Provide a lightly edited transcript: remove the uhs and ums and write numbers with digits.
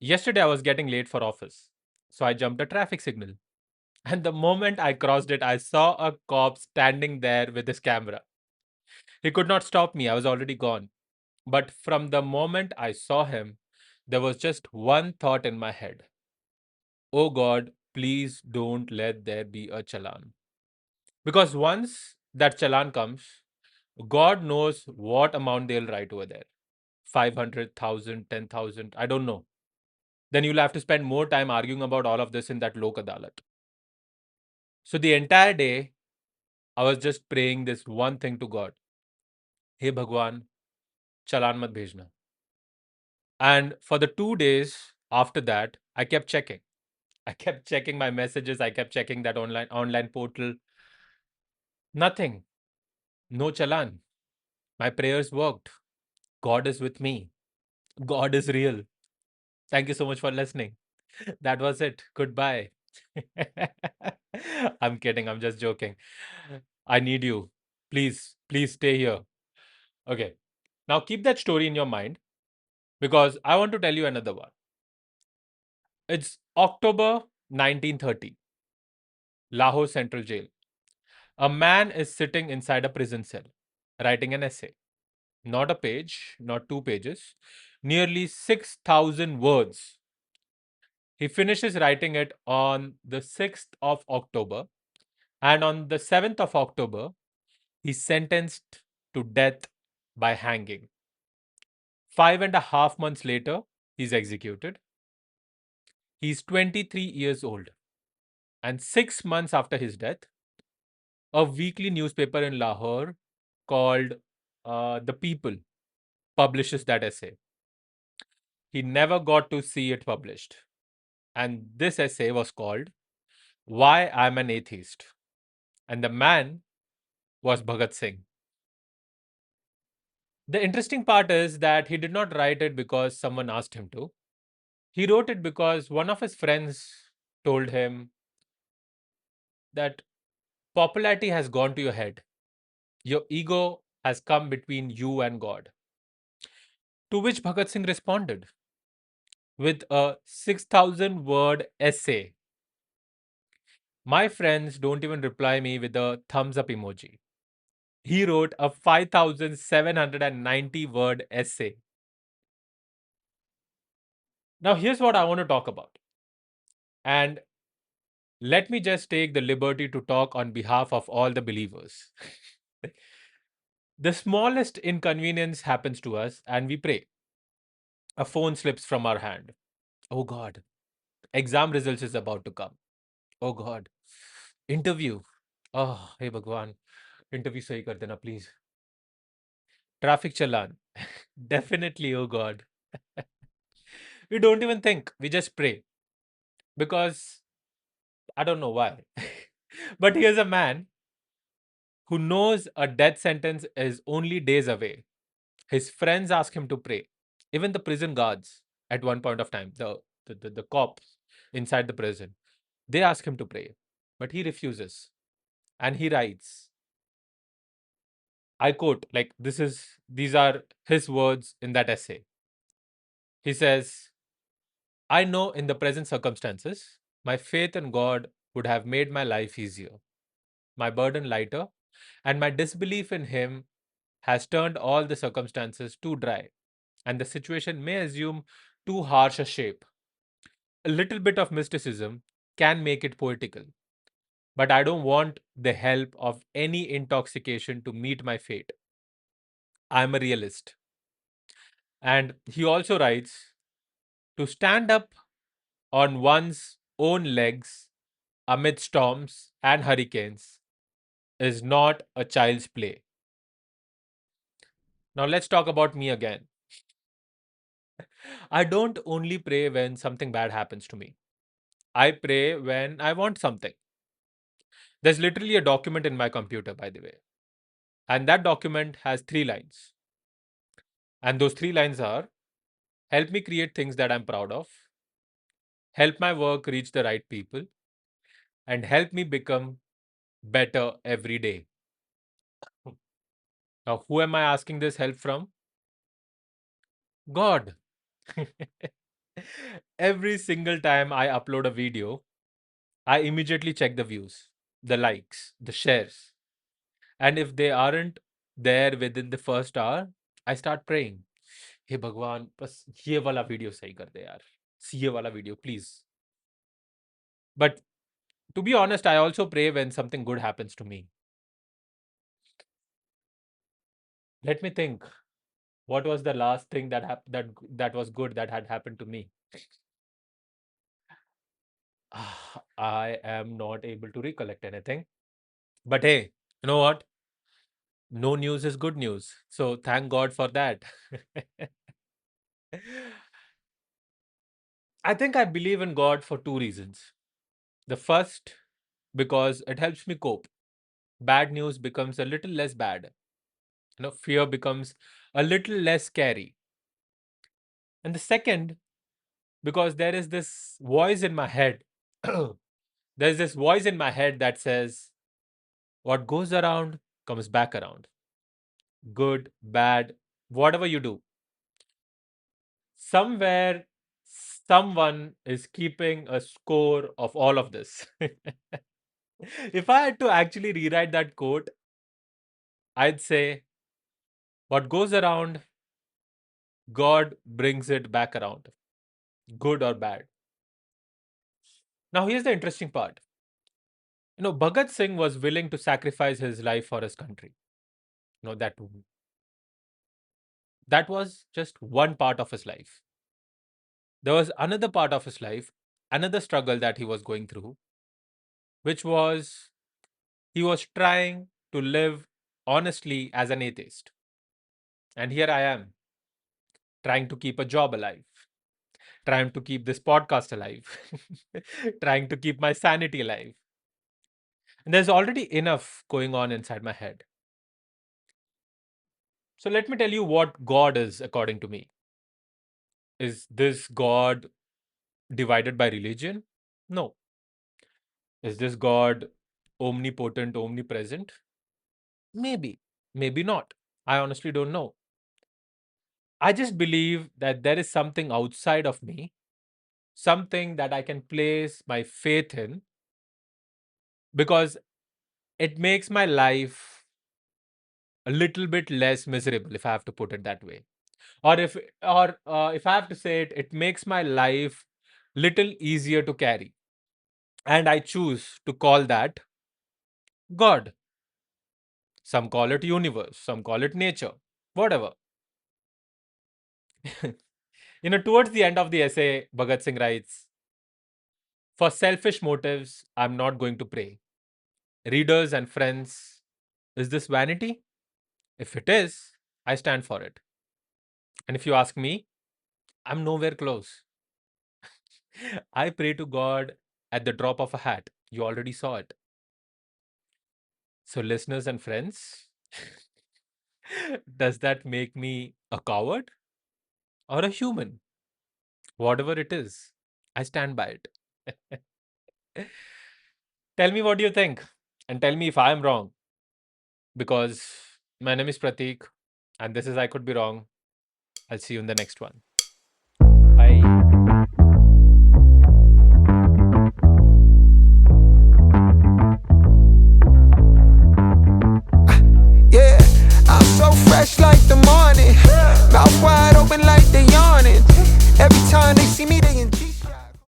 Yesterday, I was getting late for office, so I jumped a traffic signal. And the moment I crossed it, I saw a cop standing there with his camera. He could not stop me, I was already gone. But from the moment I saw him, there was just one thought in my head. Oh God, please don't let there be a challan. Because once that challan comes, God knows what amount they'll write over there. 500,000, 10,000, I don't know. Then you'll have to spend more time arguing about all of this in that Lok Adalat. So the entire day, I was just praying this one thing to God. Hey Bhagwan, challan mat bhejna. And for the 2 days after that, I kept checking. I kept checking my messages. I kept checking that online portal. Nothing. No challan. My prayers worked. God is with me. God is real. Thank you so much for listening. That was it. Goodbye. I'm kidding. I'm just joking. I need you. Please, please stay here. Okay. Now keep that story in your mind because I want to tell you another one. It's October 1930, Lahore Central Jail. A man is sitting inside a prison cell, writing an essay. Not a page, not 2 pages, nearly 6,000 words. He finishes writing it on the 6th of October, and on the 7th of October, he's sentenced to death by hanging. 5.5 months later, he's executed. He's 23 years old. And 6 months after his death, a weekly newspaper in Lahore called The People publishes that essay. He never got to see it published. And this essay was called Why I'm an Atheist. And the man was Bhagat Singh. The interesting part is that he did not write it because someone asked him to. He wrote it because one of his friends told him that popularity has gone to your head. Your ego has come between you and God. To which Bhagat Singh responded with a 6,000 word essay. My friends don't even reply me with a thumbs up emoji. He wrote a 5,790 word essay. Now, here's what I want to talk about. And let me just take the liberty to talk on behalf of all the believers. The smallest inconvenience happens to us, and we pray. A phone slips from our hand. Oh God, exam results is about to come. Oh God, interview. Oh, hey Bhagwan, interview sahi kar dena, please. Traffic challan. Definitely, oh God. We don't even think, we just pray because I don't know why. But here's a man who knows a death sentence is only days away. His friends ask him to pray. Even the prison guards at one point of time, the cops inside the prison, they ask him to pray. But he refuses. And he writes, I quote, like these are his words in that essay. He says, I know in the present circumstances, my faith in God would have made my life easier, my burden lighter, and my disbelief in Him has turned all the circumstances too dry, and the situation may assume too harsh a shape. A little bit of mysticism can make it poetical, but I don't want the help of any intoxication to meet my fate. I'm a realist. And he also writes to stand up on one's own legs amid storms and hurricanes is not a child's play. Now, let's talk about me again. I don't only pray when something bad happens to me, I pray when I want something. There's literally a document in my computer, by the way, and that document has 3 lines. And those 3 lines are help me create things that I'm proud of, help my work reach the right people, and help me become better every day. Now, who am I asking this help from? God. Every single time I upload a video, I immediately check the views, the likes, the shares. And if they aren't there within the first hour, I start praying. Hey भगवान बस ये वाला video सही कर दे यार. ये वाला video please. But to be honest, I also pray when something good happens to me. Let me think. What was the last thing that was good that had happened to me? I am not able to recollect anything. But hey, you know what? No news is good news. So thank God for that. I think I believe in God for two reasons. The first, because it helps me cope. Bad news becomes a little less bad. Fear becomes a little less scary. And the second, because there is this voice in my head. There's this voice in my head that says, what goes around comes back around. Good, bad, whatever you do. Somewhere, someone is keeping a score of all of this. If I had to actually rewrite that quote, I'd say, what goes around, God brings it back around, good or bad. Now, here's the interesting part. Bhagat Singh was willing to sacrifice his life for his country. That was just one part of his life. There was another part of his life, another struggle that he was going through, which was he was trying to live honestly as an atheist. And here I am, trying to keep a job alive, trying to keep this podcast alive, trying to keep my sanity alive. And there's already enough going on inside my head. So let me tell you what God is, according to me. Is this God divided by religion? No. Is this God omnipotent, omnipresent? Maybe, maybe not. I honestly don't know. I just believe that there is something outside of me, something that I can place my faith in because it makes my life a little bit less miserable, if I have to put it that way. Or if I have to say it, it makes my life little easier to carry. And I choose to call that God. Some call it universe, some call it nature, whatever. Towards the end of the essay, Bhagat Singh writes, for selfish motives, I'm not going to pray. Readers and friends, is this vanity? If it is, I stand for it. And if you ask me, I'm nowhere close. I pray to God at the drop of a hat. You already saw it. So, listeners and friends, does that make me a coward or a human? Whatever it is, I stand by it. Tell me what you think and tell me if I am wrong because my name is Pratik and this is I Could Be Wrong. I'll see you in the next one.